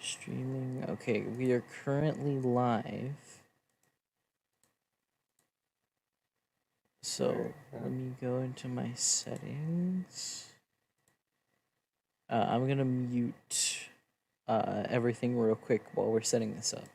Streaming. Okay, we are currently live. So let me go into my settings. I'm gonna mute everything real quick while we're setting this up.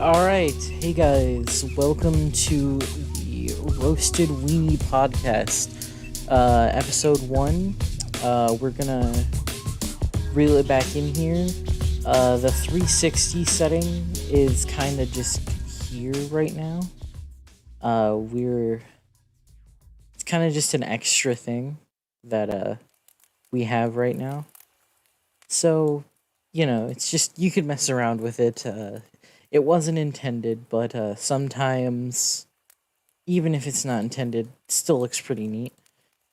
All right, hey guys, welcome to the Roasted Weenie podcast, episode 1. We're gonna reel it back in here. The 360 setting is kind of just here right now. It's kind of just an extra thing that we have right now. So, it's just you could mess around with it. It wasn't intended, but sometimes, even if it's not intended, it still looks pretty neat.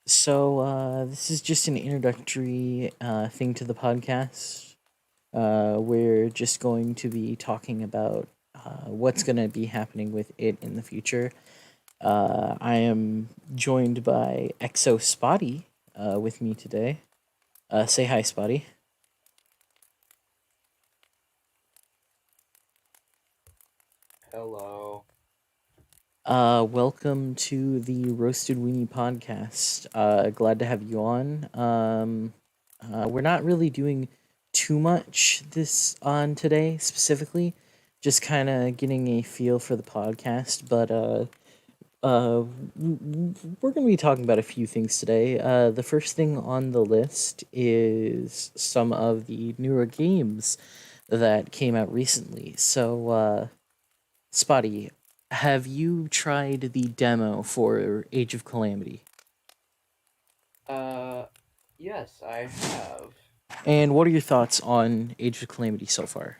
So, this is just an introductory thing to the podcast. We're just going to be talking about what's going to be happening with it in the future. I am joined by Exo Spotty with me today. Say hi, Spotty. Hello. Welcome to the Roasted Weenie podcast. Glad to have you on. We're not really doing too much this on today specifically, just kind of getting a feel for the podcast. But we're going to be talking about a few things today. The first thing on the list is some of the newer games that came out recently. So, Spotty, have you tried the demo for Age of Calamity? Uh, yes, I have. And what are your thoughts on Age of Calamity so far?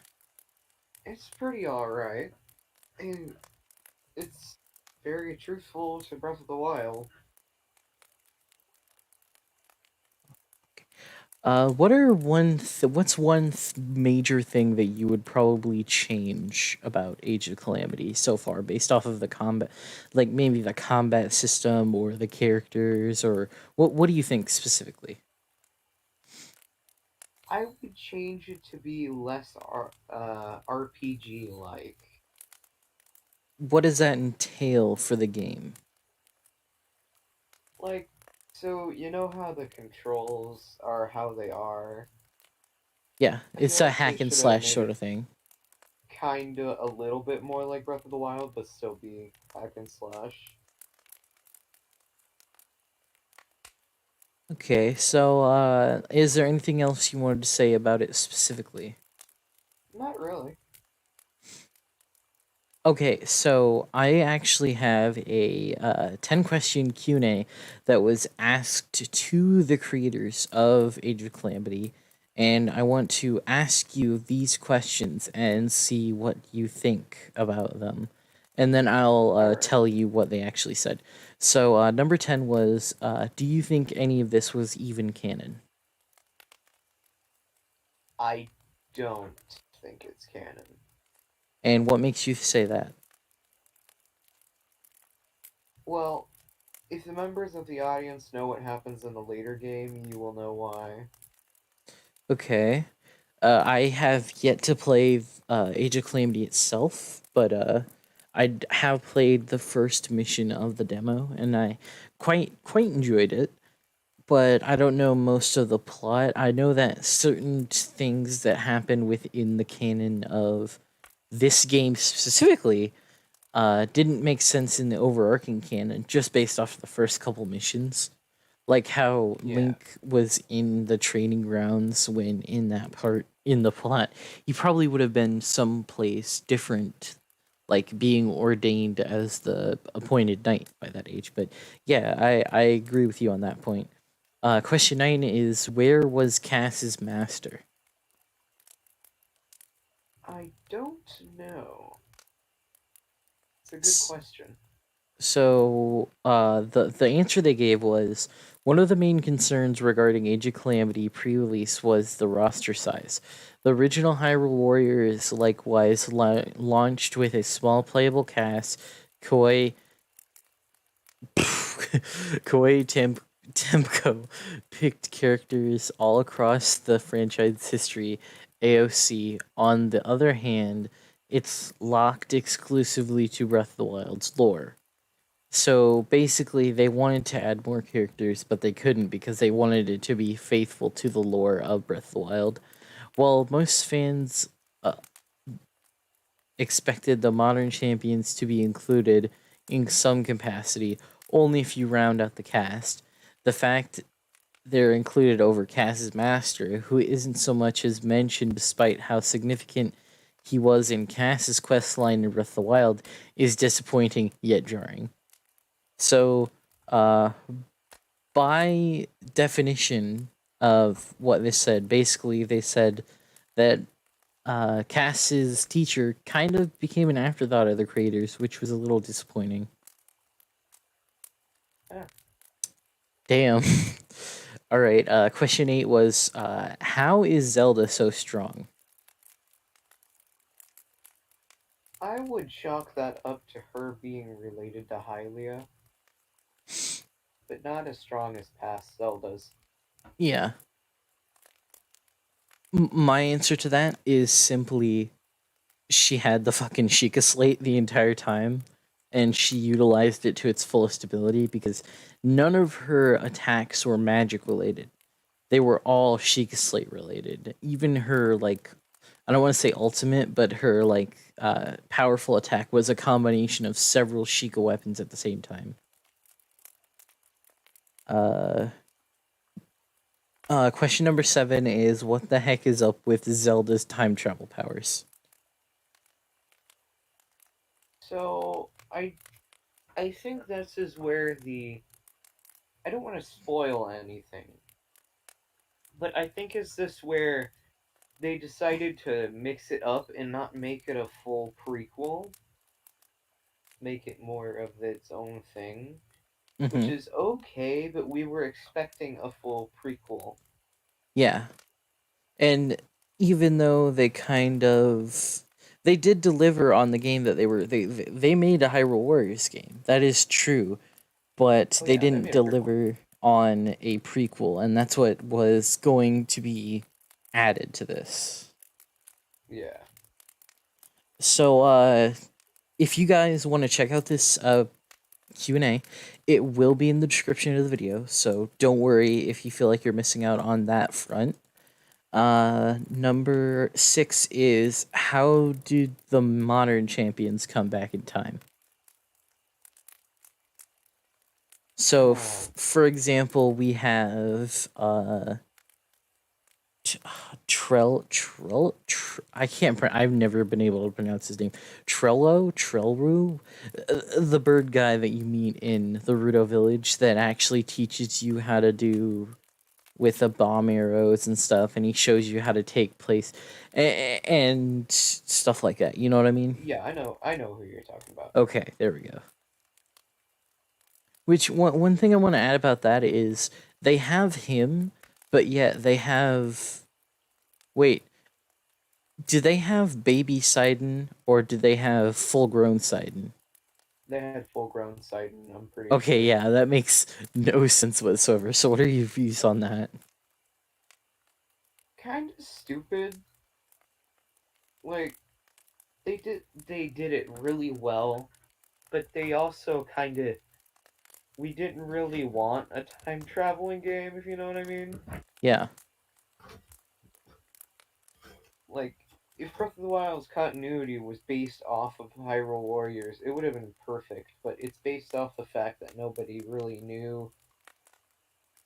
It's pretty alright. And it's very truthful to Breath of the Wild. What's major thing that you would probably change about Age of Calamity so far, based off of the combat, like maybe the combat system or the characters, or what do you think specifically? I would change it to be less RPG like. What does that entail for the game? Like, so you know how the controls are how they are? Yeah, I it's feel a like they hack and should have slash made sort it of thing. kinda a little bit more like Breath of the Wild, but still be hack and slash. Okay, so is there anything else you wanted to say about it specifically? Not really. Okay, so I actually have a 10-question Q&A that was asked to the creators of Age of Calamity, and I want to ask you these questions and see what you think about them. And then I'll Alright. tell you what they actually said. So number 10 was, do you think any of this was even canon? I don't think it's canon. And what makes you say that? Well, if the members of the audience know what happens in the later game, you will know why. Okay. I have yet to play Age of Calamity itself, but have played the first mission of the demo, and I quite enjoyed it. But I don't know most of the plot. I know that certain things that happen within the canon of this game specifically didn't make sense in the overarching canon, just based off the first couple missions. Like how Yeah. Link was in the training grounds when in that part in the plot, he probably would have been someplace different, like being ordained as the appointed knight by that age. But yeah, I agree with you on that point. Question 9 is, where was Cass's master? I don't know. It's a good question. So the answer they gave was, one of the main concerns regarding Age of Calamity pre-release was the roster size. The original Hyrule Warriors likewise launched with a small playable cast. Koei Temco picked characters all across the franchise history. AOC, on the other hand, it's locked exclusively to Breath of the Wild's lore. So basically, they wanted to add more characters, but they couldn't because they wanted it to be faithful to the lore of Breath of the Wild. While most fans uh, expected the modern champions to be included in some capacity, only if you round out the cast, the fact they're included over Cass's master, who isn't so much as mentioned despite how significant he was in Cass's questline in Breath of the Wild, is disappointing yet jarring. So, uh, by definition of what they said, basically they said that Cass's teacher kind of became an afterthought of the creators, which was a little disappointing. Yeah. Damn. All right. Question 8 was, how is Zelda so strong? I would chalk that up to her being related to Hylia, but not as strong as past Zeldas. Yeah. My answer to that is simply, she had the fucking Sheikah Slate the entire time, and she utilized it to its fullest ability because none of her attacks were magic related. They were all Sheikah Slate related. Even her, like, I don't want to say ultimate, but her like powerful attack was a combination of several Sheikah weapons at the same time. Uh, Question number 7 is, what the heck is up with Zelda's time travel powers? So I think this is where the I don't want to spoil anything, but I think is this where they decided to mix it up and not make it a full prequel, make it more of its own thing, which Mm-hmm. is okay, but we were expecting a full prequel. Yeah, and even though they did deliver on the game that they made a Hyrule Warriors game. That is true, but Oh they yeah, they didn't made a prequel. deliver on a prequel, and that's what was going to be added to this. Yeah. So, if you guys want to check out this Q&A, it will be in the description of the video, so don't worry if you feel like you're missing out on that front. Number 6 is, how did the modern champions come back in time? So, Oh, for example, we have I can't. I've never been able to pronounce his name. Trello, the bird guy that you meet in the Rudo village that actually teaches you how to do with the bomb arrows and stuff, and he shows you how to take place and stuff like that. You know what I mean? yeah, I know who you're talking about. Okay, there we go. Which one thing I want to add about that is, they have him, but yet they have Wait, do they have baby Sidon or do they have full grown Sidon? They had full grown Sidon, I'm pretty Okay, sure. yeah, that makes no sense whatsoever. So, what are your views on that? Kind of stupid. Like they did it really well, but they also kind of we didn't really want a time traveling game, if you know what I mean. Yeah. Like, if Breath of the Wild's continuity was based off of Hyrule Warriors, it would have been perfect, but it's based off the fact that nobody really knew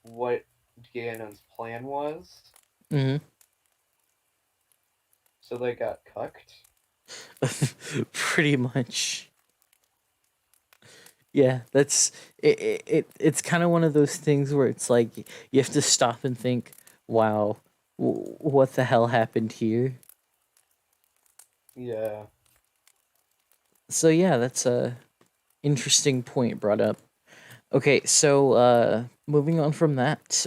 what Ganon's plan was, Hmm. so they got cucked. Pretty much. Yeah, that's it's kind of one of those things where it's like you have to stop and think, wow, what the hell happened here? Yeah. So yeah, that's a interesting point brought up. Okay, so moving on from that,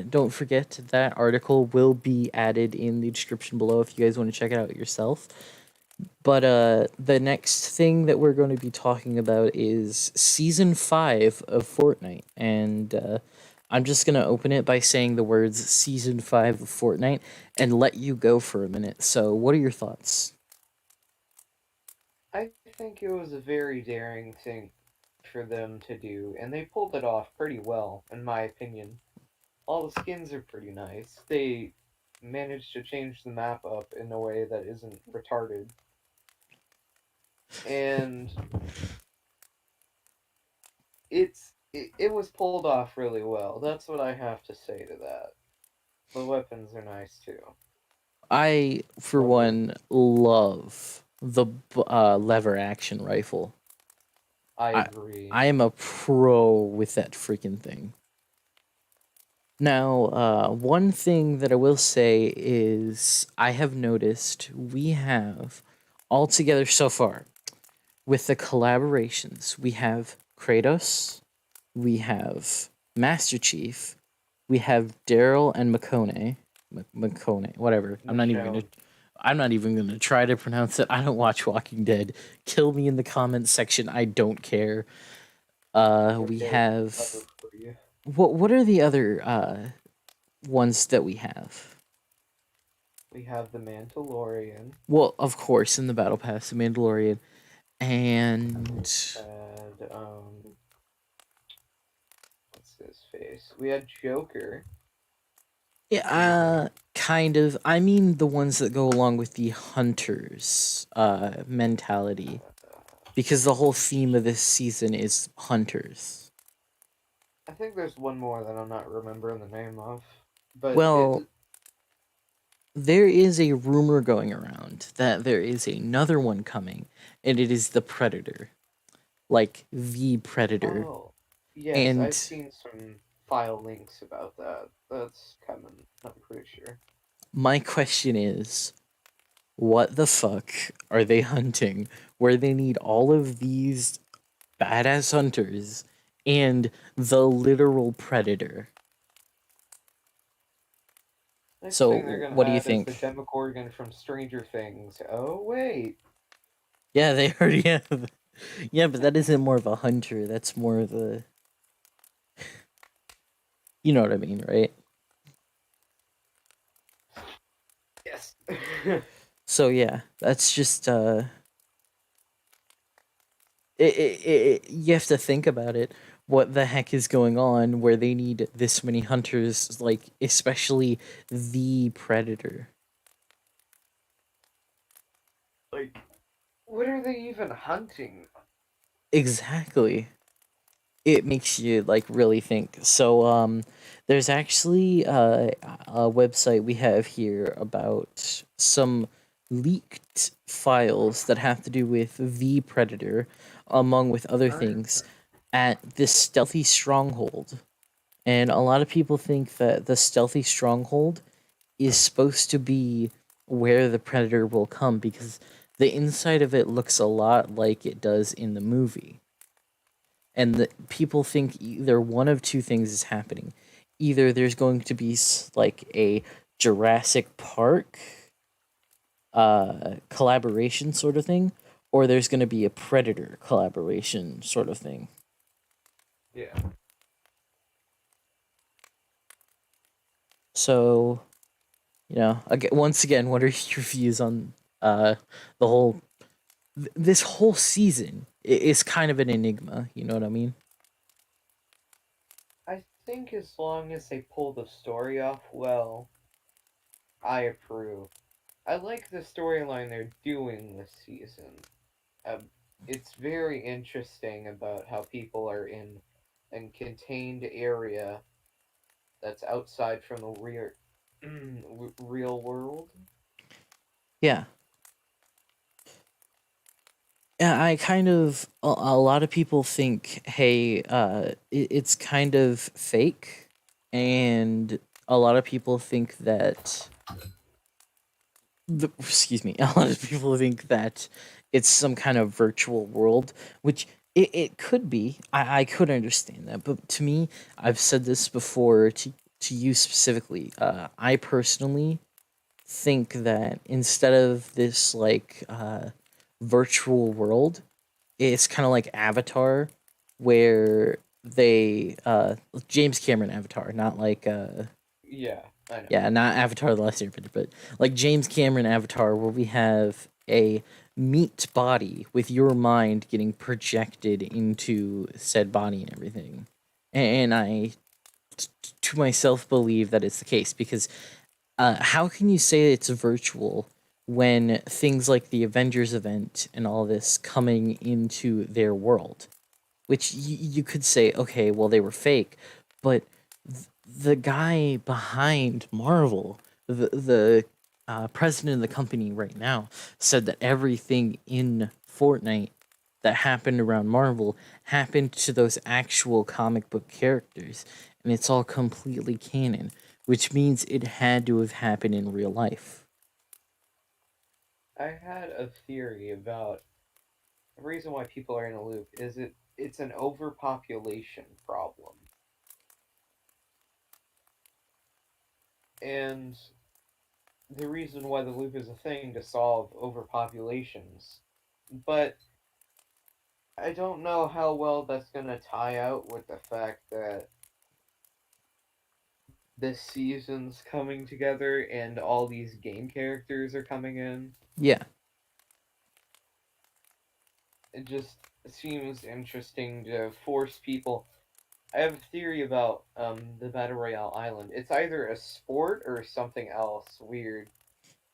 don't forget that article will be added in the description below if you guys want to check it out yourself. But the next thing that we're going to be talking about is season 5 of Fortnite. And I'm just going to open it by saying the words season 5 of Fortnite and let you go for a minute. So, what are your thoughts? I think it was a very daring thing for them to do, and they pulled it off pretty well, in my opinion. All the skins are pretty nice. They managed to change the map up in a way that isn't retarded. And it was pulled off really well. That's what I have to say to that. The weapons are nice too. I, for What about one, love the lever action rifle. I I, agree. I am a pro with that freaking thing. Now, one thing that I will say is I have noticed we have all together so far with the collaborations. We have Kratos, we have Master Chief, we have Daryl and McConaughey, McConaughey, whatever. Michonne. I'm not even gonna try to pronounce it. I don't watch Walking Dead. Kill me in the comments section. I don't care. We Okay, cover have for you. what are the other ones that we have? We have the Mandalorian Well, of course, in the Battle Pass, the Mandalorian, and and what's his face? We had Joker. yeah, kind of. I mean, the ones that go along with the hunters, mentality, because the whole theme of this season is hunters. I think there's one more that I'm not remembering the name of, but Well, there is a rumor going around that there is another one coming, and it is the Predator, like the Predator, oh yes, I've and seen some file links about that. That's coming. I'm pretty sure. my question is, what the fuck are they hunting where they need all of these badass hunters and the literal predator? Next thing they're So, gonna what do you have is the think? Demogorgon from Stranger Things. Oh wait, Yeah, they already have. Yeah, but that isn't more of a hunter. That's more of a. You know what I mean, right? yes. So, yeah, that's just. You have to think about it. What the heck is going on where they need this many hunters, like, especially the predator? Like, what are they even hunting? Exactly. It makes you like really think. So there's actually a website we have here about some leaked files that have to do with the Predator, among with other things, at this stealthy stronghold. And a lot of people think that the stealthy stronghold is supposed to be where the Predator will come because the inside of it looks a lot like it does in the movie, and the people think either one of two things is happening. Either there's going to be like a Jurassic Park collaboration sort of thing, or there's going to be a Predator collaboration sort of thing. Yeah. So, once again, what are your views on uh, the whole this whole season? Is kind of an enigma. You know what I mean? I think as long as they pull the story off well, I approve. I like the storyline they're doing this season. Um, it's very interesting about how people are in a contained area that's outside from the real world. Yeah. Yeah, I kind of a lot of people think, hey, it's kind of fake, and a lot of people think that excuse me, a lot of people think that it's some kind of virtual world, which it could be. I could understand that, but to me, I've said this before to you specifically. I personally think that instead of this like virtual world, it's kind of like Avatar, where they James Cameron Avatar, not like Yeah, I know. yeah, not Avatar: The Last Airbender, but like James Cameron Avatar, where we have a meat body with your mind getting projected into said body and everything. And to myself, believe that it's the case because how can you say it's virtual when things like the Avengers event and all this coming into their world? Which you could say, okay, well, they were fake, but the guy behind Marvel, the president of the company right now, said that everything in Fortnite that happened around Marvel happened to those actual comic book characters, and it's all completely canon, which means it had to have happened in real life. I had a theory about the reason why people are in a loop is it's an overpopulation problem. And the reason why the loop is a thing to solve overpopulations. But I don't know how well that's going to tie out with the fact that this season's coming together and all these game characters are coming in. Yeah, It just seems interesting to force people. I have a theory about the Battle Royale Island. It's either a sport or something else weird.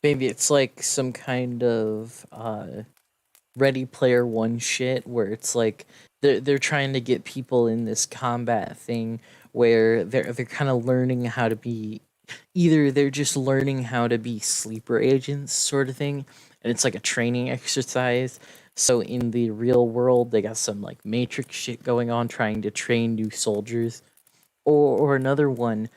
maybe it's like some kind of Ready Player One shit where it's like they're trying to get people in this combat thing where they're kind of learning how to be, either they're just learning how to be sleeper agents sort of thing, and it's like a training exercise. So in the real world they got some like matrix shit going on trying to train new soldiers, or another one.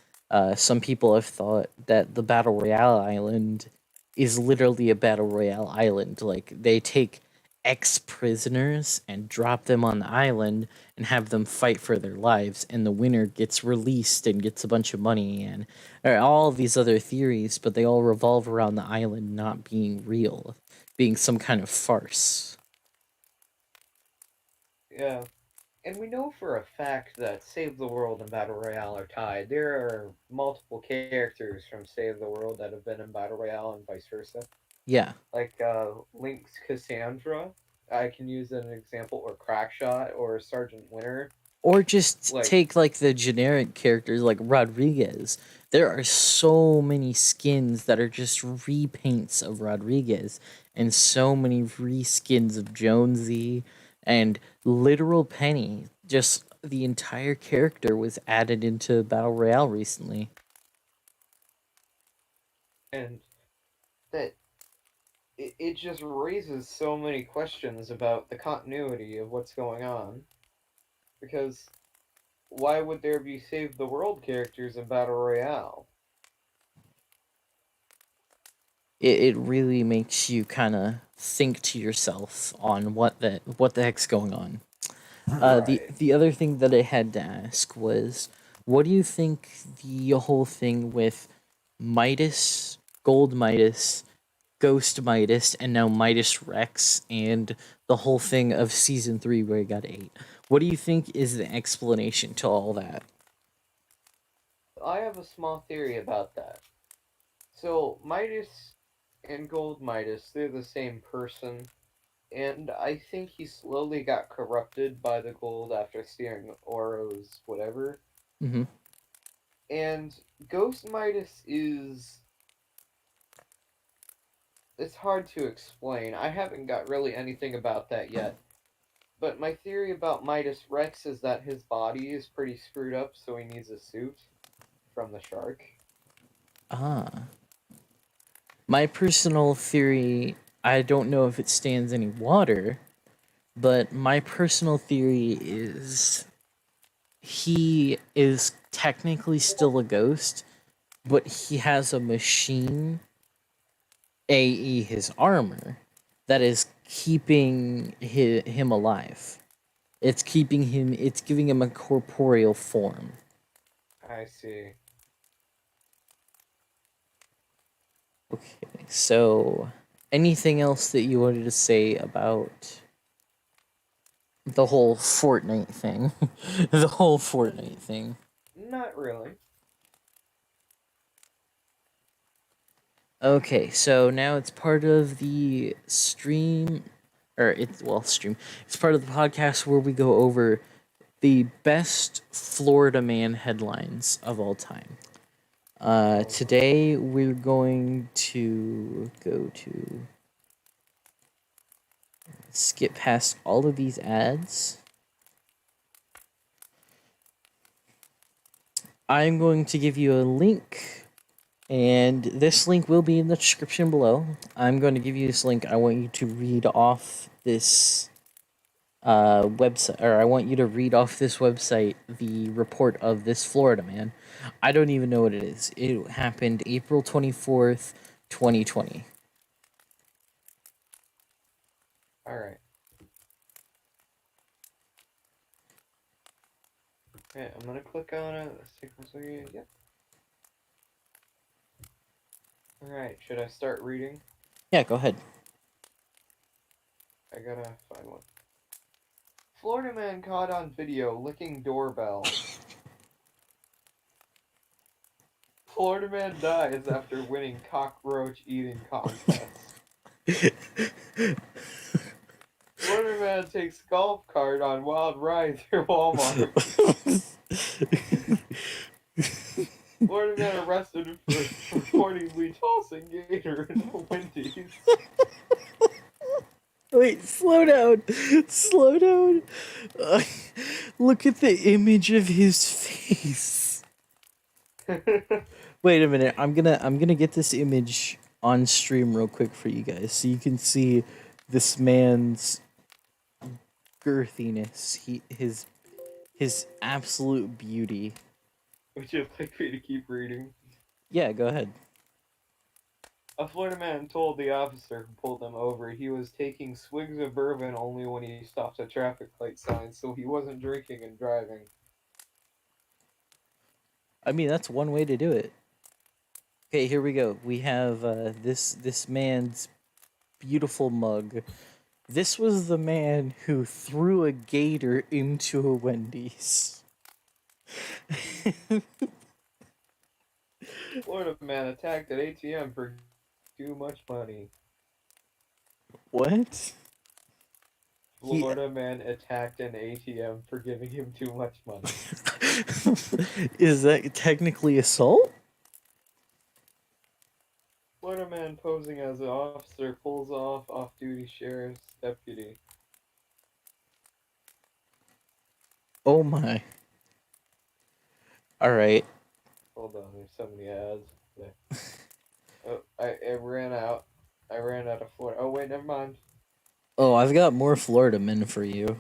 Some people have thought that the battle royale island is literally a battle royale island. Like they take ex prisoners and drop them on the island and have them fight for their lives, and the winner gets released and gets a bunch of money, and all of these other theories, but they all revolve around the island not being real, being some kind of farce. Yeah. And we know for a fact that Save the World and Battle Royale are tied. There are multiple characters from Save the World that have been in Battle Royale and vice versa. Yeah. Like Link's Cassandra, I can use as an example, or Crackshot, or Sergeant Winter. Or just Like, take like the generic characters like Rodriguez. There are so many skins that are just repaints of Rodriguez, and so many reskins of Jonesy and literal Penny. Just the entire character was added into Battle Royale recently. and that it just raises so many questions about the continuity of what's going on. Because why would there be Save the World characters in Battle Royale? It really makes you kind of think to yourself on what the heck's going on. The Right. the other thing that I had to ask was, what do you think the whole thing with Midas, Gold Midas, Ghost Midas, and now Midas Rex, and the whole thing of season 3 where he got 8. What do you think is the explanation to all that? I have a small theory about that. So Midas and Gold Midas, they're the same person, and I think he slowly got corrupted by the gold after stealing Oro's whatever. Mm-hmm. And Ghost Midas is, it's hard to explain. I haven't got really anything about that yet. But my theory about Midas Rex is that his body is pretty screwed up, so he needs a suit from the shark. Ah. My personal theory, I don't know if it stands any water, but my personal theory is he is technically still a ghost, but he has a machine, a.e., his armor, that is keeping him alive. It's keeping him. It's giving him a corporeal form. I see. Okay, so anything else that you wanted to say about the whole Fortnite thing? The whole Fortnite thing. Not really. Okay, so now it's part of the stream, or it's well stream. It's part of the podcast where we go over the best Florida man headlines of all time. Today we're going to go to skip past all of these ads. I'm going to give you a link, and this link will be in the description below. I'm going to give you this link. I want you to read off this website, or I want you to read off this website the report of this Florida man. I don't even know what it is. It happened April 24th, 2020. Alright. Okay, I'm gonna click on it. Let's take this again. Yep. Alright, should I start reading? Yeah, go ahead. I gotta find one. Florida man caught on video licking doorbell. Florida man dies after winning cockroach eating contest. Florida man takes golf cart on wild ride through Walmart. Florida man arrested for reportedly tossing gator in a Wendy's. Wait, slow down. Slow down. Look at the image of his face. Wait a minute. I'm gonna get this image on stream real quick for you guys so you can see this man's girthiness. His absolute beauty. Would you like me to keep reading? Yeah, go ahead. A Florida man told the officer who pulled him over he was taking swigs of bourbon only when he stopped at traffic light signs, so he wasn't drinking and driving. I mean, that's one way to do it. Okay, here we go. We have this man's beautiful mug. This was the man who threw a gator into a Wendy's. Florida man attacked at ATM for too much money. What? He Florida man attacked an ATM for giving him too much money. is that technically assault? Florida man posing as an officer pulls off-duty sheriff's deputy. Oh my. All right. Hold on, there's so many ads. There. Oh, I ran out. I ran out of Florida. Oh wait, never mind. Oh, I've got more Florida men for you.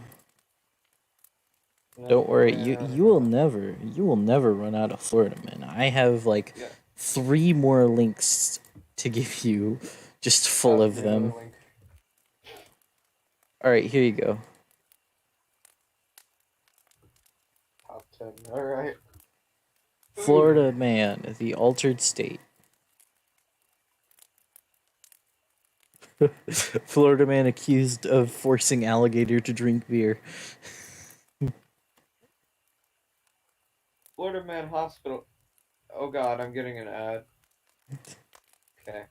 No, Don't I worry. ran You out of you will them. never run out of Florida men. I have like Yeah. 3 more links to give you just full Give of me another them. link. All right, here you go. Top 10. Alright. Florida man, the altered state. Florida man accused of forcing alligator to drink beer. Florida Man Hospital. Oh god, I'm getting an ad. Okay.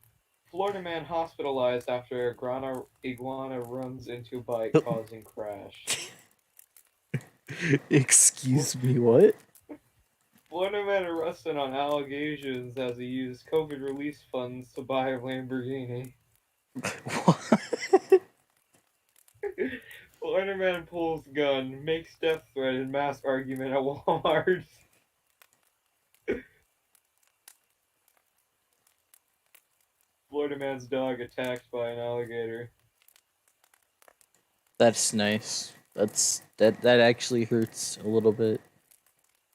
Florida man hospitalized after iguana runs into bike causing crash. Excuse me, what? Florida man arrested on allegations as he used COVID relief funds to buy a Lamborghini. What? Florida man pulls gun, makes death threat in mass argument at Walmart. Florida man's dog attacked by an alligator. That's nice. That actually hurts a little bit.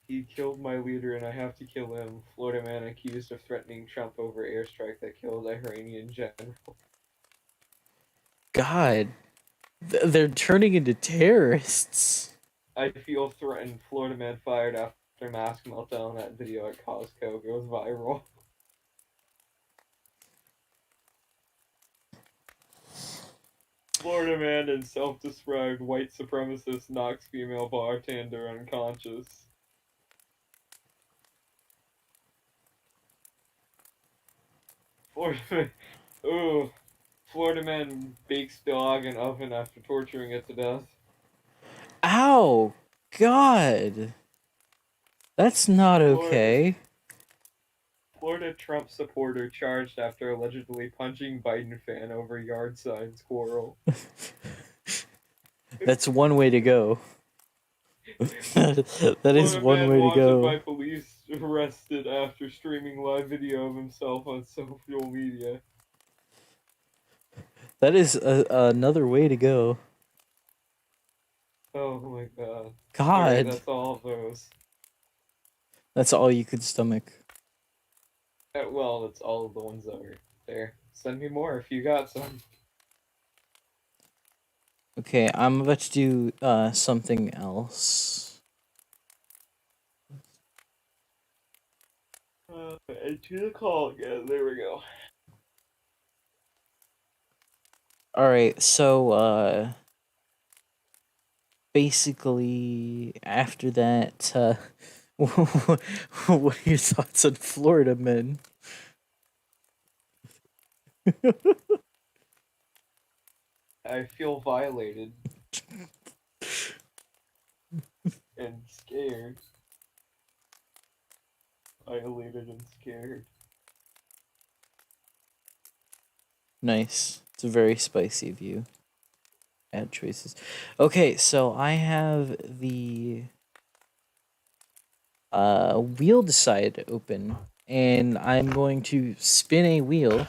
He killed my leader and I have to kill him. Florida man accused of threatening Trump over airstrike that killed Iranian general. God, they're turning into terrorists. I feel threatened. Florida man fired after mask meltdown at video at Costco goes viral. Florida man and self-described white supremacist knocks female bartender unconscious. Florida man, ooh, Florida man bakes dog in oven after torturing it to death. Ow! God! That's not Florida, okay. Florida Trump supporter charged after allegedly punching Biden fan over yard signs quarrel. That's one way to go. That is Florida one man way to wanted by go. police arrested after streaming live video of himself on social media. That is another way to go. Oh my god. Alright, God, that's all of those. that's all you could stomach. Well, that's all of the ones that are there. Send me more if you got some. Okay, I'm about to do something else. To the call again. There we go. All right, so basically after that, what are your thoughts on Florida men? I feel violated and scared. Violated and scared. Nice. It's very spicy of you. Ad choices. Okay, so I have the wheel decide open, and I'm going to spin a wheel,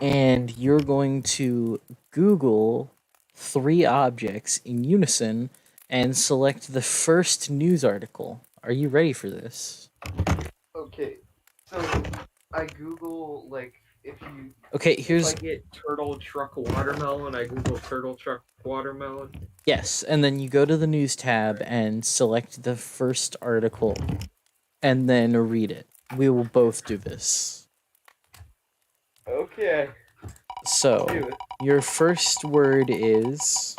and you're going to Google 3 objects in unison and select the first news article. Are you ready for this? Okay, so I Google, like, if you. Okay, If here's I get turtle truck watermelon, I Google turtle truck watermelon. yes, and then you go to the news tab and select the first article and then read it. We will both do this. Okay. So, Do it. your first word is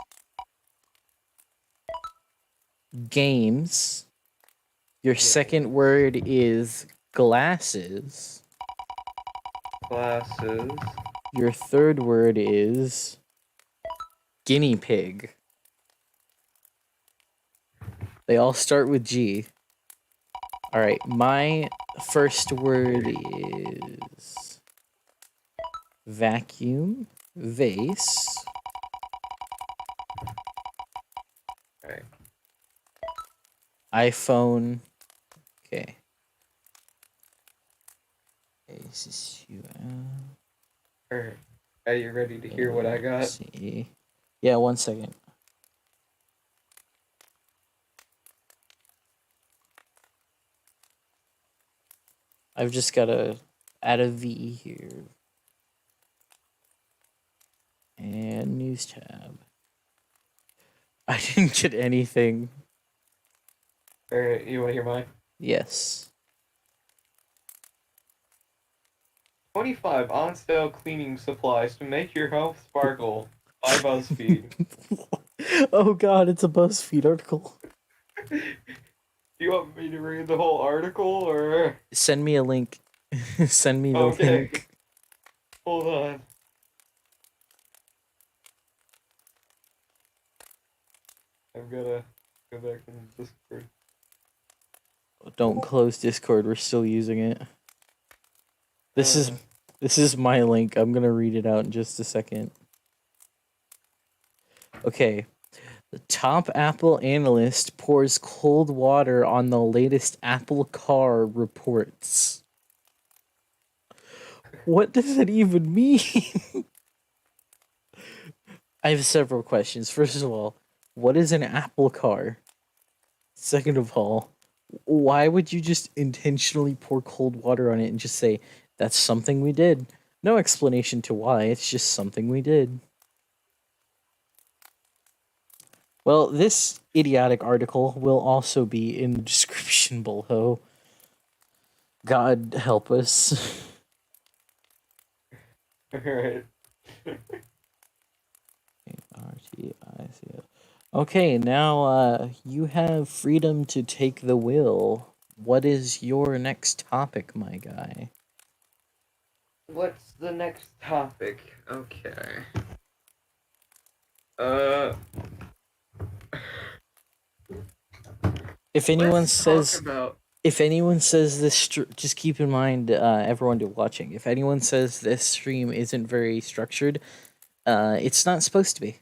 games. Your second word is glasses. Glasses. Your third word is guinea pig. They all start with G. All right, my first word is vacuum, vase. Alright. iPhone. Okay. Alright. Are you ready to hear what I got? See. Yeah, 1 second. I've just got to add a V here. And news tab. I didn't get anything. Alright, you want to hear mine? Yes. 25 on-sale cleaning supplies to make your home sparkle by BuzzFeed. Oh god, it's a BuzzFeed article. Do you want me to read the whole article, or...? Send me a link. Send me the Okay, link. hold on. I've gotta go back in Discord. Don't close Discord, we're still using it. This is Uh, this is my link. I'm gonna read it out in just a second. Okay. The top Apple analyst pours cold water on the latest Apple car reports. What does that even mean? I have several questions. First of all, what is an Apple car? Second of all, why would you just intentionally pour cold water on it and just say, that's something we did? No explanation to why, it's just something we did. Well, this idiotic article will also be in the description below. God help us. Alright. RTICO. Okay, now you have freedom to take the wheel. What is your next topic, my guy? What's the next topic? Okay. Uh, If anyone let's talk says about... if anyone says this, just keep in mind, everyone watching. If anyone says this stream isn't very structured, it's not supposed to be.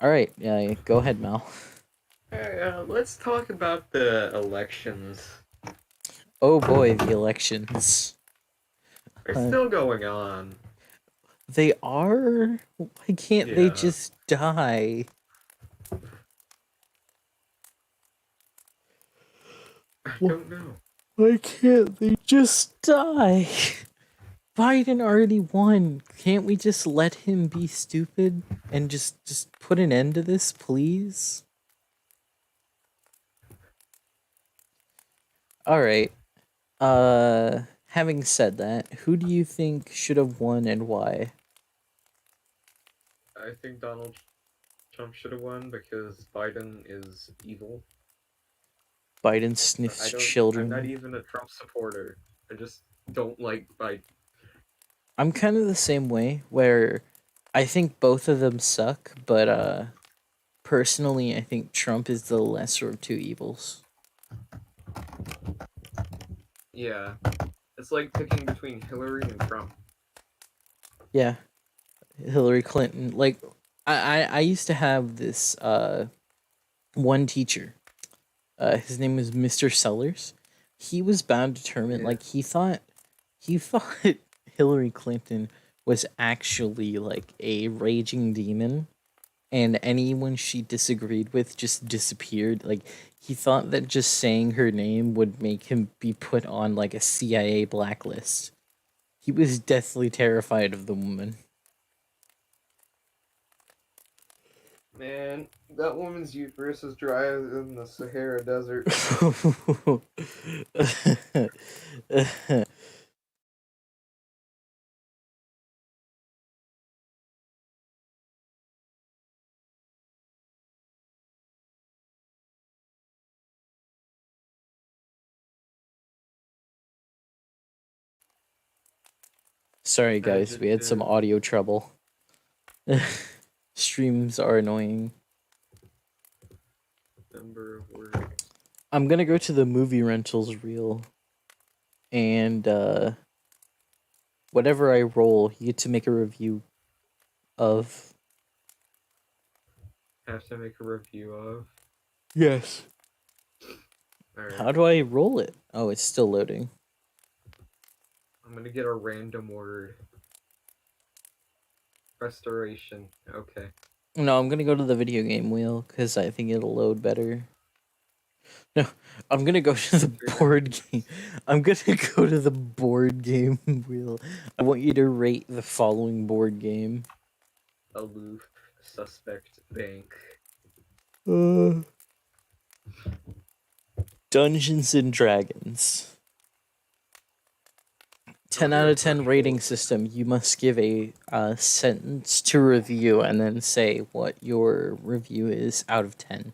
All right, go ahead, Mal. let's talk about the elections. Oh boy, the elections. They're still going on. They are. Why can't they Yeah. just die? I don't know. Why can't they just die? Biden already won. Can't we just let him be stupid and just put an end to this, please? All right. Having said that, who do you think should have won and why? I think Donald Trump should have won because Biden is evil. Biden sniffs children. I'm not even a Trump supporter. I just don't like Biden. I'm kind of the same way, where I think both of them suck, but personally, I think Trump is the lesser of two evils. Yeah. It's like picking between Hillary and Trump. Yeah, Hillary Clinton. Like, I used to have this one teacher. His name was Mr. Sellers. He was bound determined. Yeah. Like, he thought Hillary Clinton was actually like a raging demon, and anyone she disagreed with just disappeared. Like, he thought that just saying her name would make him be put on like a CIA blacklist. He was deathly terrified of the woman. Man, that woman's uterus is drier than the Sahara Desert. Sorry, guys, we had some audio trouble. Streams are annoying. I'm gonna go to the movie rentals reel, and whatever I roll, you get to make a review of. Have to make a review of. Yes. Alright. How do I roll it? Oh, it's still loading. I'm gonna get a random word. Restoration. Okay. No, I'm gonna go to the video game wheel because I think it'll load better. No, I'm gonna go to the board game. I'm gonna go to the board game wheel. I want you to rate the following board game. Aloof. Suspect Bank. Dungeons and Dragons. 10 out of 10 rating system. You must give a sentence to review and then say what your review is out of 10.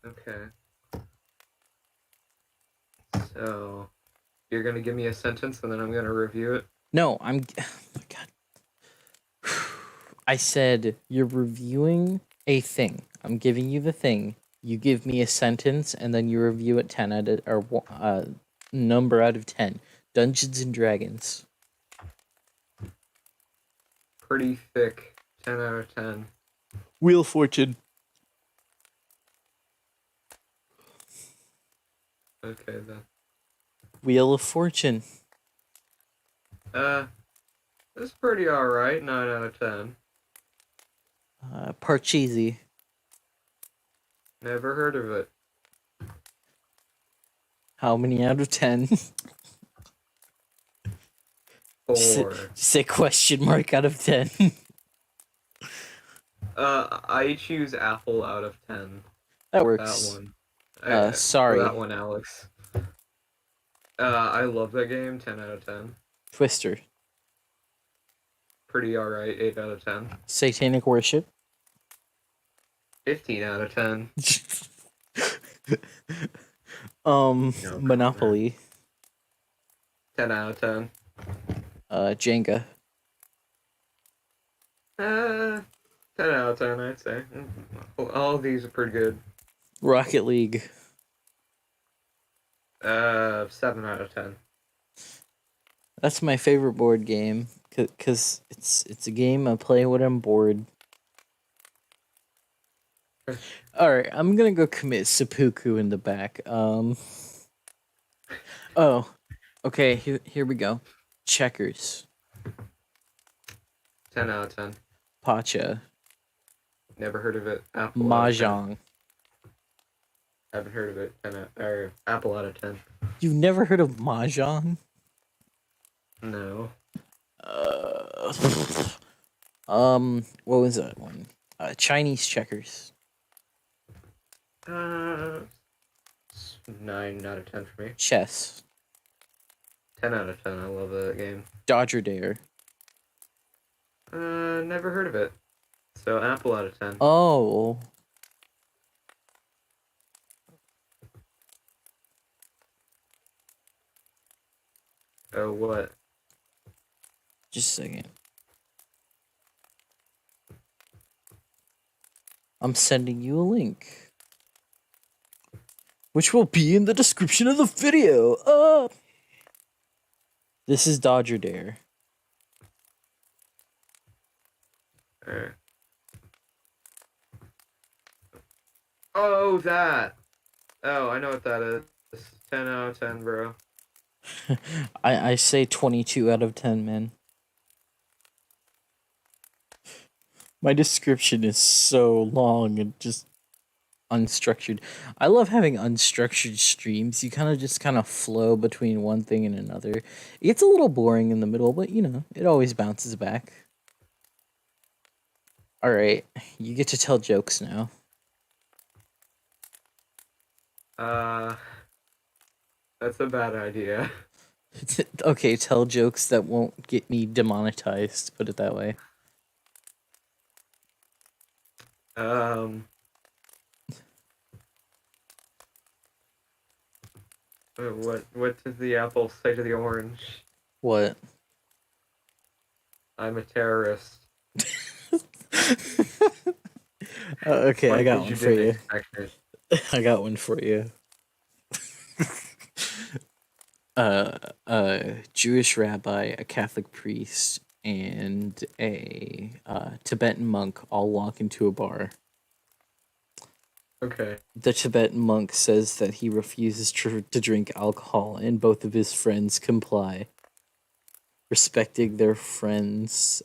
Okay. So, you're gonna give me a sentence and then I'm gonna review it? No, I'm. Oh my god. I said you're reviewing a thing. I'm giving you the thing. You give me a sentence and then you review it 10 out of or number out of 10. Dungeons and Dragons. Pretty thick. 10 out of 10. Wheel of Fortune. Okay, then. Wheel of Fortune. It's pretty alright. 9 out of 10. Parcheesi. Never heard of it. How many out of 10? 4. Just a question mark out of 10. I choose Apple out of 10. That works. That one. Sorry. For that one, Alex. I love that game. 10 out of 10. Twister. Pretty alright. 8 out of 10. Satanic Worship. 15 out of 10. No, Monopoly. 10 out of 10. Jenga. 10 out of 10, I'd say. All of these are pretty good. Rocket League. 7 out of 10. That's my favorite board game because it's a game I play when I'm bored. All right, I'm gonna go commit seppuku in the back. Oh, okay. Here we go. Checkers. 10 out of 10. Pacha. Never heard of it. Apple Mahjong. Haven't heard of it. Apple out of 10. You've never heard of Mahjong? No. What was that one? Chinese checkers. 9 out of 10 for me. Chess. 10 out of 10. I love that game. Dodger Dare. Never heard of it. So Apple out of 10. Oh. Oh, what? Just a second. I'm sending you a link, which will be in the description of the video. This is Dodger Dare. Alright. Oh, that! Oh, I know what that is. 10 out of 10, bro. I say 22 out of 10, man. My description is so long and just unstructured. I love having unstructured streams. You kind of flow between one thing and another. It gets a little boring in the middle, but you know, it always bounces back. All right, you get to tell jokes now. That's a bad idea. Okay, tell jokes that won't get me demonetized, put it that way. What does the apple say to the orange? What? I'm a terrorist. Okay, I got one for you. I got one for you. A Jewish rabbi, a Catholic priest, and a Tibetan monk all walk into a bar. Okay. The Tibetan monk says that he refuses to drink alcohol, and both of his friends comply, respecting their friends'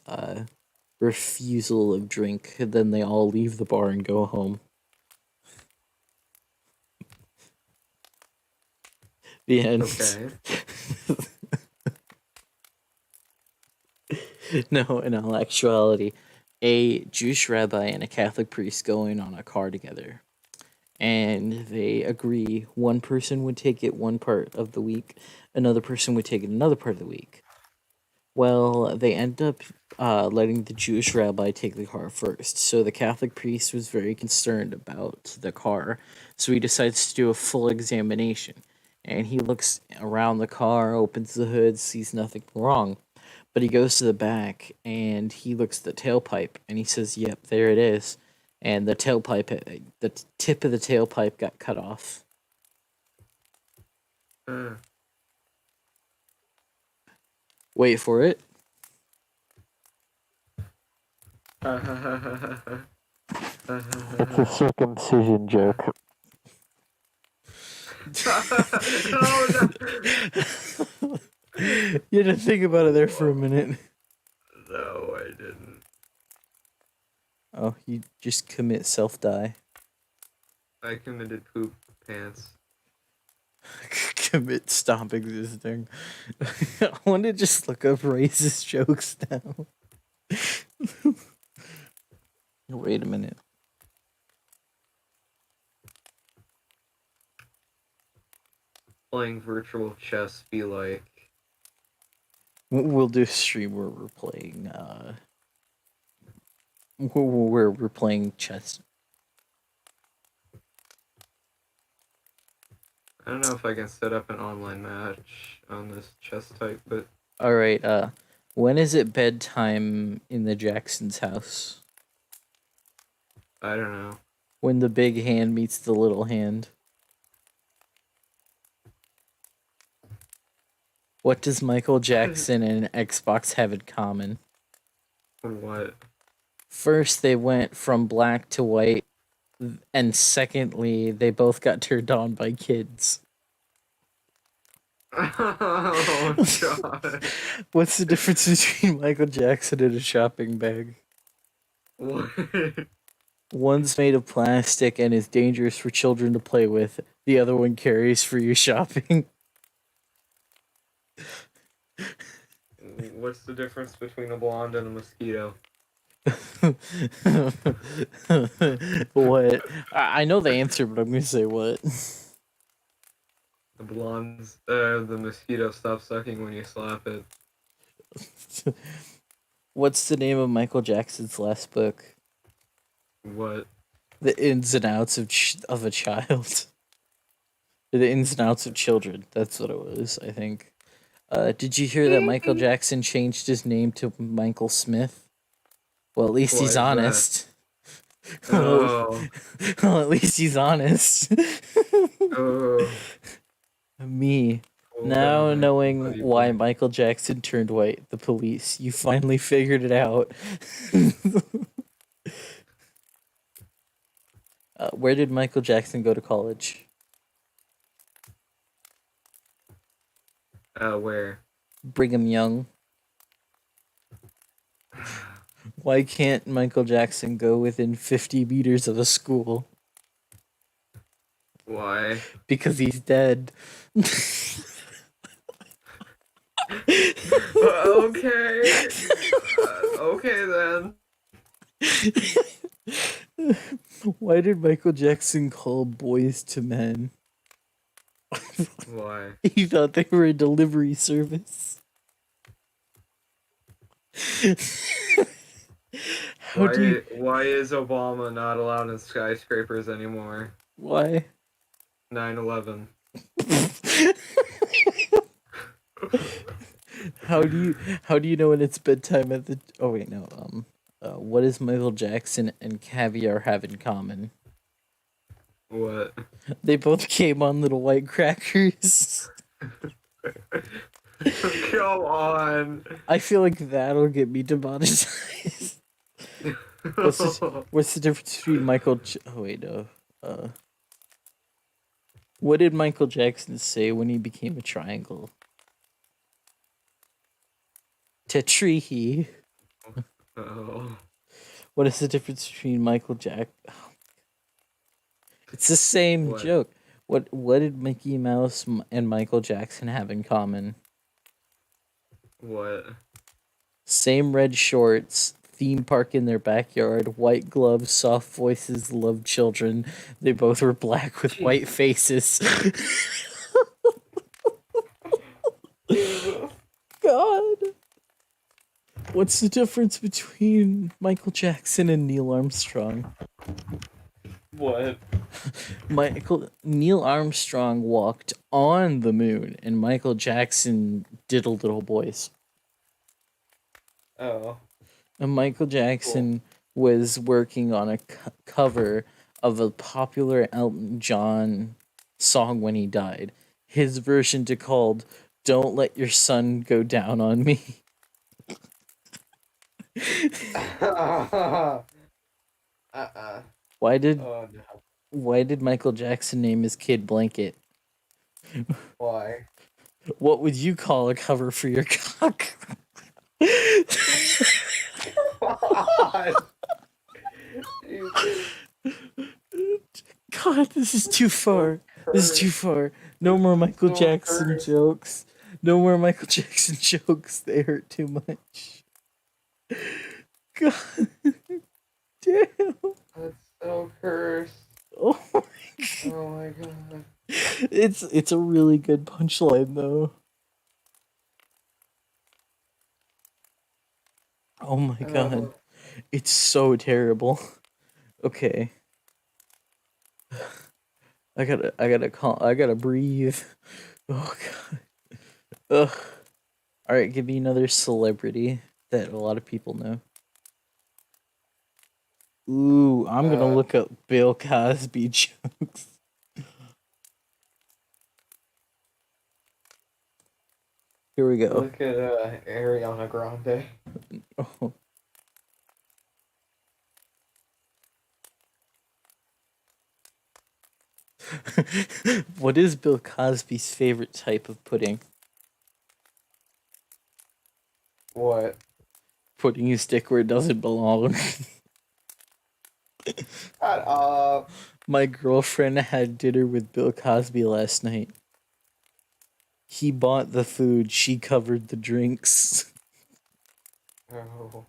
refusal of drink. Then they all leave the bar and go home. The end. Okay. No, in all actuality, a Jewish rabbi and a Catholic priest going on a car together. and they agree one person would take it one part of the week, another person would take it another part of the week. Well, they end up letting the Jewish rabbi take the car first. So the Catholic priest was very concerned about the car. So he decides to do a full examination. And he looks around the car, opens the hood, sees nothing wrong. But he goes to the back and he looks at the tailpipe and he says, "Yep, there it is." And the tailpipe, the tip of the tailpipe got cut off. Wait for it. It's a circumcision joke. Oh, no. You had to think about it there for a minute. No, I didn't. Oh, you just commit self-die. I committed poop pants. Commit stop existing. I want to just look up racist jokes now. Wait a minute. Playing virtual chess be like? We'll do a stream where we're playing. Where we're playing chess. I don't know if I can set up an online match on this chess type, but All right. When is it bedtime in the Jacksons' house? I don't know. When the big hand meets the little hand. What does Michael Jackson and Xbox have in common? What? First, they went from black to white, and secondly, they both got turned on by kids. Oh, God. What's the difference between Michael Jackson and a shopping bag? What? One's made of plastic and is dangerous for children to play with. The other one carries for your shopping. What's the difference between a blonde and a mosquito? What? I know the answer, but I'm gonna say what. The mosquito stops sucking when you slap it. What's the name of Michael Jackson's last book? What? The Ins and Outs of a Child. The Ins and Outs of Children. That's what it was, I think. Did you hear that Michael Jackson changed his name to Michael Smith? Well, at least Why he's is that? honest. Oh. Well, at least he's honest. Oh. Me. Cool Now down, knowing buddy why boy. Michael Jackson turned white, the police, you finally figured it out. Where did Michael Jackson go to college? Where? Brigham Young. Why can't Michael Jackson go within 50 meters of a school? Why? Because he's dead. Okay. Okay then. Why did Michael Jackson call boys to men? Why? He thought they were a delivery service. Why is Obama not allowed in skyscrapers anymore? Why? 9/11. How do you know when it's bedtime at the? Oh wait, no. What does Michael Jackson and caviar have in common? What? They both came on little white crackers. Come on. I feel like that'll get me demonetized. What's the difference between Michael? Oh wait, no. What did Michael Jackson say when he became a triangle? Tetree. Oh. What is the difference between Michael Jack? Oh, it's the same What? joke. What did Mickey Mouse and Michael Jackson have in common? What? Same red shorts, theme park in their backyard. White gloves, soft voices, love children. They both were black with white Jesus. faces. Jesus. God. What's the difference between Michael Jackson and Neil Armstrong? What? Neil Armstrong walked on the moon, and Michael Jackson diddled little boys. Oh, And Michael cool. Jackson was working on a cover of a popular Elton John song when he died. His version to called "Don't Let Your Sun Go Down on Me." Uh-uh. Why did Oh no. why did Michael Jackson name his kid Blanket? Why? What would you call a cover for your cock? God. Jesus. God, this is too So far. This is too cursed. far. No This more is Michael so Jackson cursed. jokes. No more Michael Jackson jokes. They hurt too much. God damn. That's so cursed. Oh my God. Oh my god. It's a really good punchline though. Oh my God. Oh, It's so terrible. Okay. I gotta breathe. Oh God. Ugh. Alright, give me another celebrity that a lot of people know. Ooh, I'm gonna uh, look up Bill Cosby jokes. Here we go. look at Ariana Grande. Oh. What is Bill Cosby's favorite type of pudding? What? Putting his dick where it doesn't belong. Shut up. My girlfriend had dinner with Bill Cosby last night. He bought the food, she covered the drinks. Oh.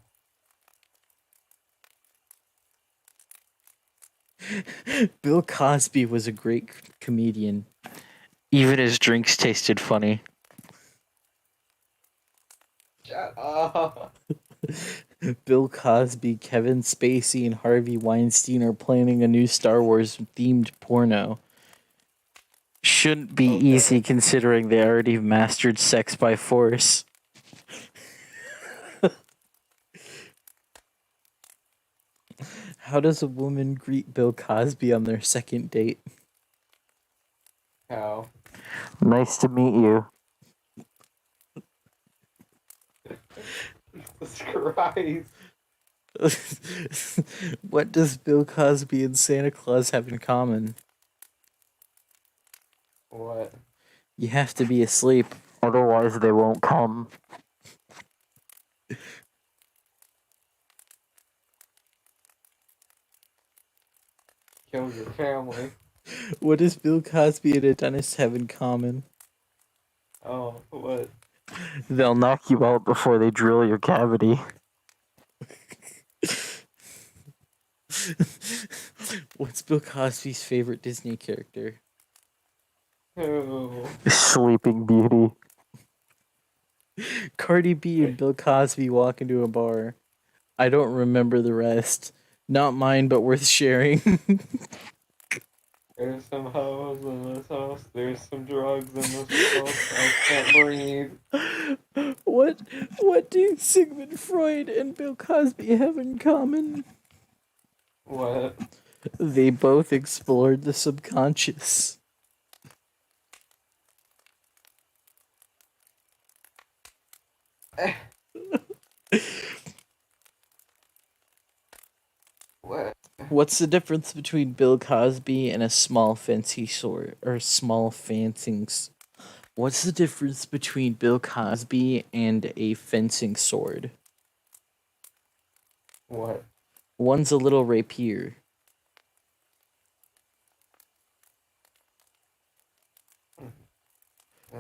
Bill Cosby was a great comedian. Even his drinks tasted funny. Shut up. Bill Cosby, Kevin Spacey, and Harvey Weinstein are planning a new Star Wars themed porno. Shouldn't be Okay. easy considering they already mastered sex by force. How does a woman greet Bill Cosby on their second date? How? Nice to meet you. Jesus Christ. What does Bill Cosby and Santa Claus have in common? What? You have to be asleep, otherwise they won't come. Kill your family. What does Bill Cosby and a dentist have in common? Oh, what? They'll knock you out before they drill your cavity. What's Bill Cosby's favorite Disney character? Oh. Sleeping Beauty. Cardi B and Bill Cosby walk into a bar. I don't remember the rest. Not mine, but worth sharing. There's some hoes in this house. There's some drugs in this house. I can't breathe. what what do Sigmund Freud and Bill Cosby have in common? What? They both explored the subconscious. What? What's the difference between Bill Cosby and a small fancy sword or small fencing? What's the difference between Bill Cosby and a fencing sword? What? One's a little rapier.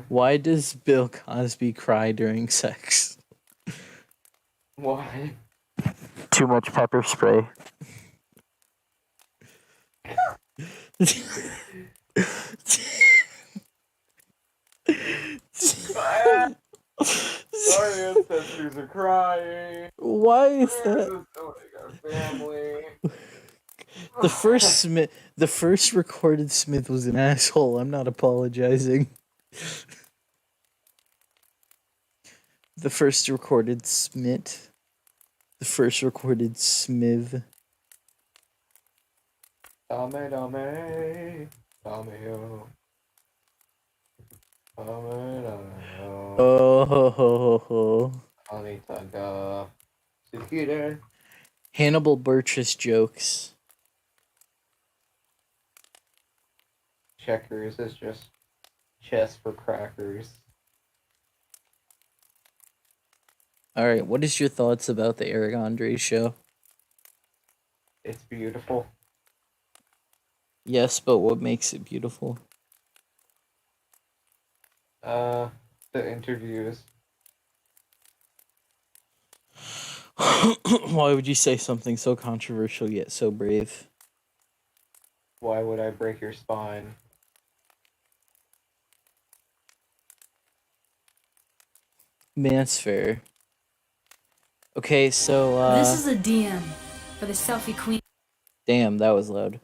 Why does Bill Cosby cry during sex? Why? too much pepper spray. Our ancestors are crying. Why is We're that? destroying our family. The first recorded Smith was an asshole. I'm not apologizing. The first recorded Smith. The first recorded Smiv. Dame, dame, dame, Oh ho ho ho ho. Hannibal Burtress jokes. Checkers is just chess for crackers. Alright, what is your thoughts about the Eric Andre show? It's beautiful. Yes, but what makes it beautiful? The interviews. Why would you say something so controversial yet so brave? Why would I break your spine? Man, that's fair. Okay, so This is a DM for the selfie queen. damn, that was loud.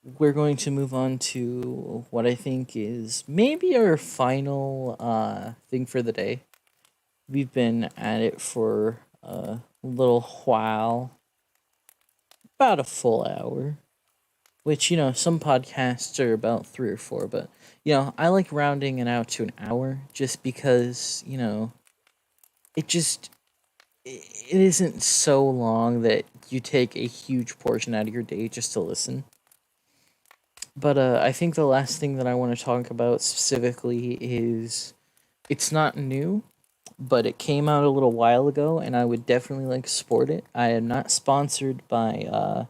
We're going to move on to what I think is maybe our final thing for the day. We've been at it for a little while, about a full hour, which, you know, some podcasts are about 3 or 4, but, you know, I like rounding it out to an hour just because, you know, it isn't so long that you take a huge portion out of your day just to listen. But I think the last thing that I want to talk about specifically is it's not new, but it came out a little while ago, and I would definitely like to support it. I am not sponsored by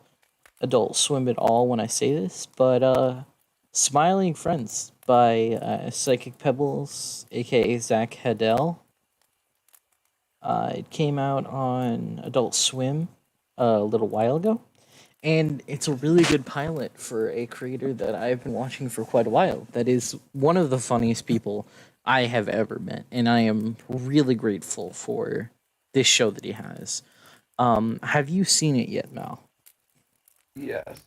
Adult Swim at all when I say this, but Smiling Friends by Psychic Pebbles, aka Zach Hedell. It came out on Adult Swim a little while ago, and it's a really good pilot for a creator that I've been watching for quite a while. That is one of the funniest people I have ever met, and I am really grateful for this show that he has. Have you seen it yet, Mal? Yes.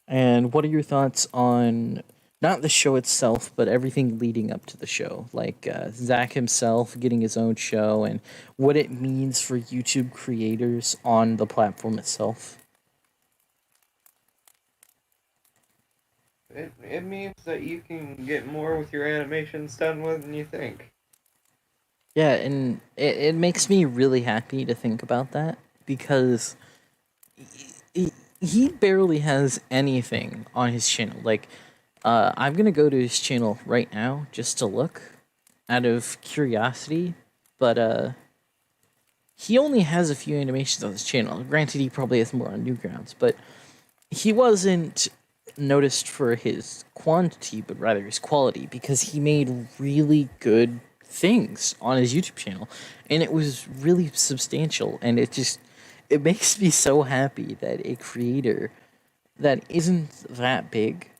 And what are your thoughts on not the show itself, but everything leading up to the show? Like Zach himself getting his own show and what it means for YouTube creators on the platform itself. It means that you can get more with your animations done with than you think. Yeah, and it makes me really happy to think about that because he barely has anything on his channel. Like, I'm gonna go to his channel right now just to look out of curiosity, but he only has a few animations on his channel. Granted, he probably has more on Newgrounds, but he wasn't noticed for his quantity, but rather his quality, because he made really good things on his YouTube channel, and it was really substantial, and it makes me so happy that a creator that isn't that big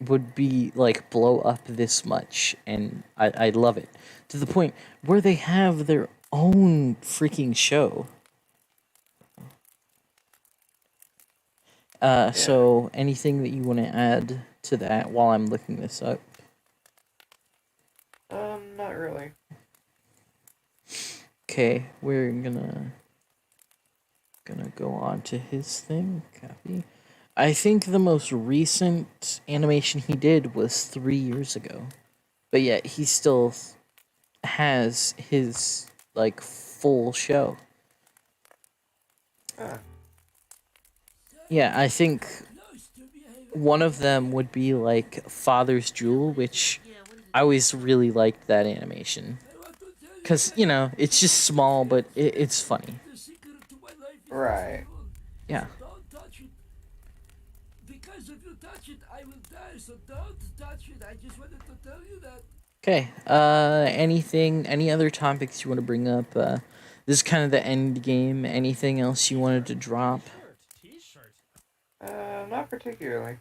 would be like blow up this much, and I love it to the point where they have their own freaking show. So anything that you want to add to that while I'm looking this up? Not really. Okay, we're gonna go on to his thing. Copy. I think the most recent animation he did was 3 years ago, but yet he still has his like full show. Yeah, I think one of them would be like Father's Jewel, which I always really liked that animation. Because, you know, it's just small, but it's funny. Right. Yeah. Because if you touch it, I will die, so don't touch it. I just wanted to tell you that. Okay, any other topics you want to bring up? This this is kind of the end game. Anything else you wanted to drop? Not particularly.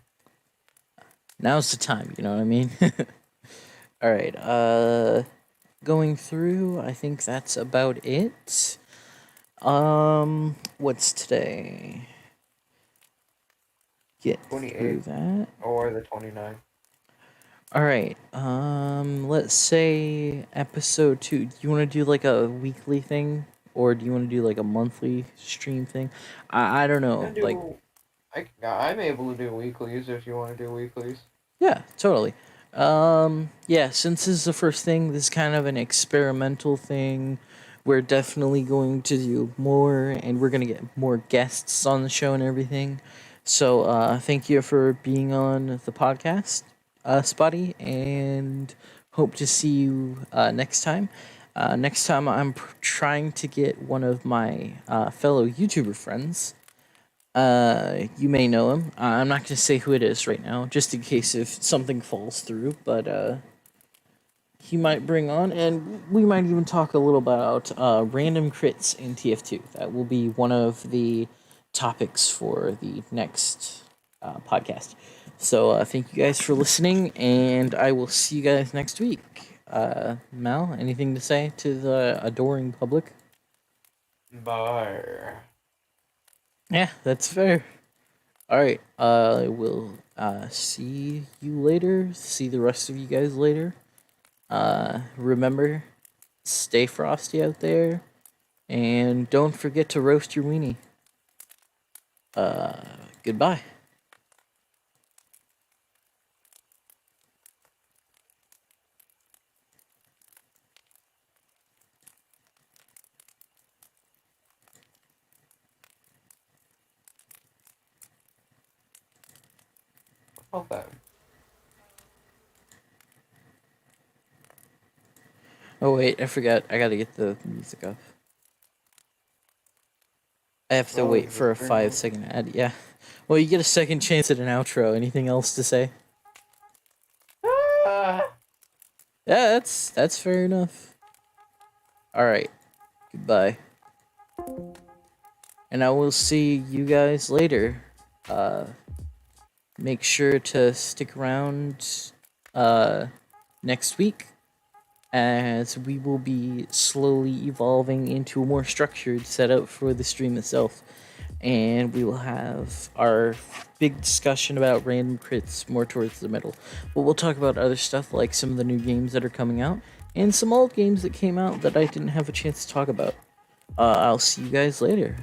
Now's the time, you know what I mean? All right. Going through, I think that's about it. What's today? Get through 28th that. or the 29th. All right. Let's say episode 2. Do you want to do like a weekly thing, or do you want to do like a monthly stream thing? I don't know. Like, I'm able to do weeklies if you want to do weeklies. yeah, totally. Yeah, since this is the first thing, this is kind of an experimental thing. We're definitely going to do more, and we're gonna get more guests on the show and everything. So, thank you for being on the podcast, Spotty, and hope to see you next time. Next time, I'm trying to get one of my fellow YouTuber friends. You may know him. I'm not gonna say who it is right now, just in case if something falls through. But he might bring on, and we might even talk a little about random crits in TF2. That will be one of the topics for the next podcast. So thank you guys for listening, and I will see you guys next week. Mal, anything to say to the adoring public? Bye. Yeah, that's fair. All right. We'll see you later. See the rest of you guys later. Remember, stay frosty out there, and don't forget to roast your weenie. Goodbye. Okay. Oh wait, I forgot. I gotta get the music up. I have to Oh, wait is for a it pretty 5-second ad. Yeah. Well, you get a second chance at an outro. Anything else to say? Ah! Yeah, that's fair enough. All right. Goodbye. And I will see you guys later. Make sure to stick around next week, as we will be slowly evolving into a more structured setup for the stream itself. And we will have our big discussion about random crits more towards the middle. But we'll talk about other stuff like some of the new games that are coming out and some old games that came out that I didn't have a chance to talk about. I'll see you guys later.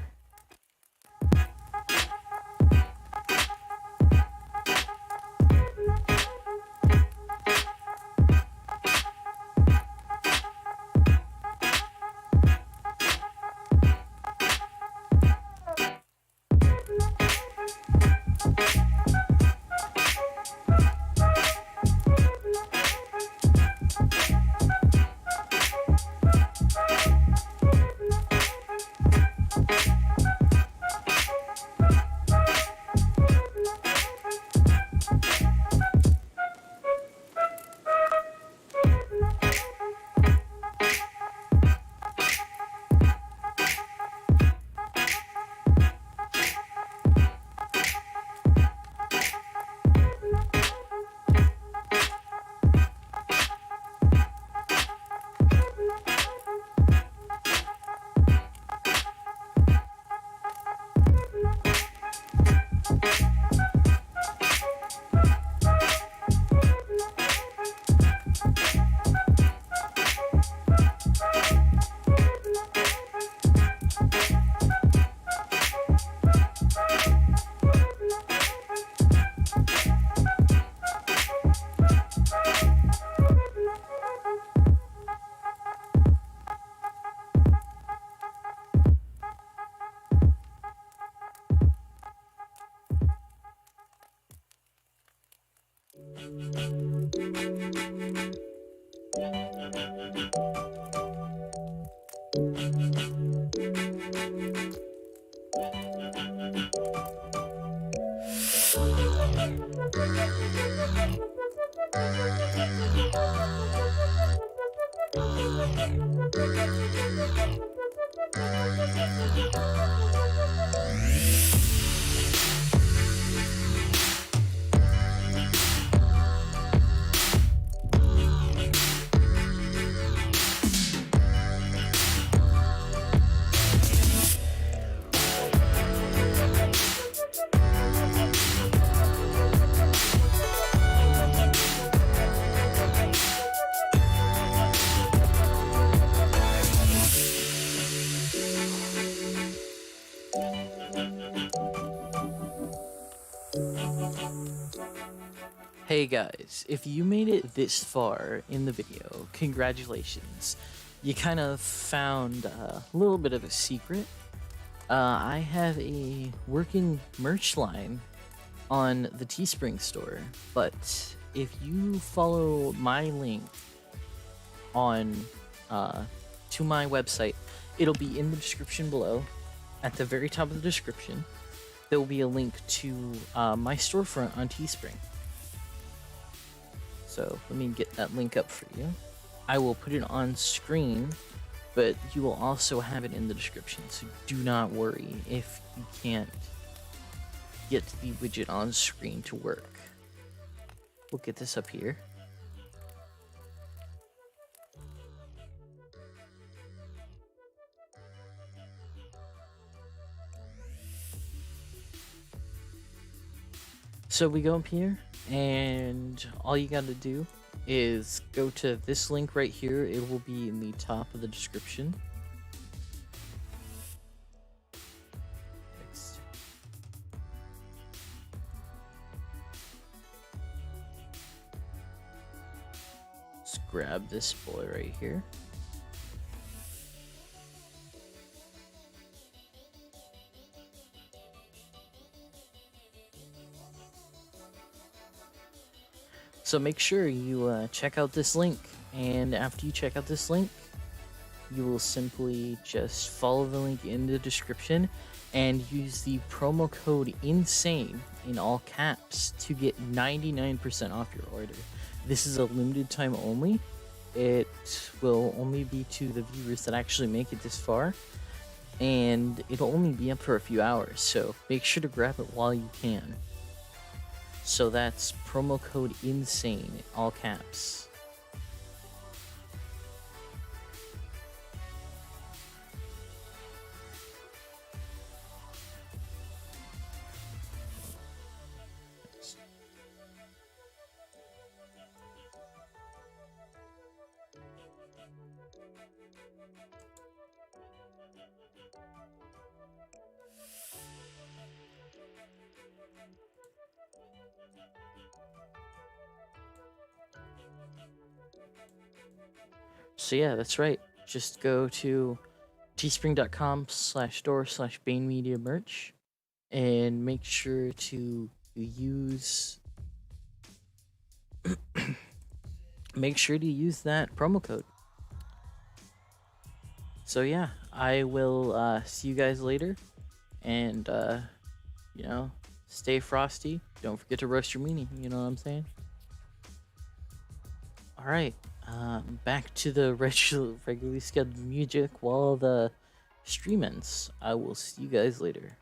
Hey guys, if you made it this far in the video, congratulations. You kind of found a little bit of a secret. I have a working merch line on the Teespring store, but if you follow my link on to my website, it'll be in the description below. At the very top of the description, there will be a link to my storefront on Teespring. So let me get that link up for you. I will put it on screen, but you will also have it in the description, so do not worry if you can't get the widget on screen to work. We'll get this up here. So we go up here, and all you gotta do is go to this link right here. It will be in the top of the description. Next. Let's grab this boy right here. So make sure you check out this link, and after you check out this link, you will simply just follow the link in the description and use the promo code INSANE in all caps to get 99% off your order. This is a limited time only. It will only be to the viewers that actually make it this far, and it'll only be up for a few hours, so make sure to grab it while you can. So that's promo code INSANE, all caps. So yeah, that's right. Just go to teespring.com/store/BaneMedia merch and make sure to use that promo code. So yeah, I will see you guys later, and stay frosty. Don't forget to roast your weenie, you know what I'm saying? Alright, back to the regularly scheduled music while the stream ends. I will see you guys later.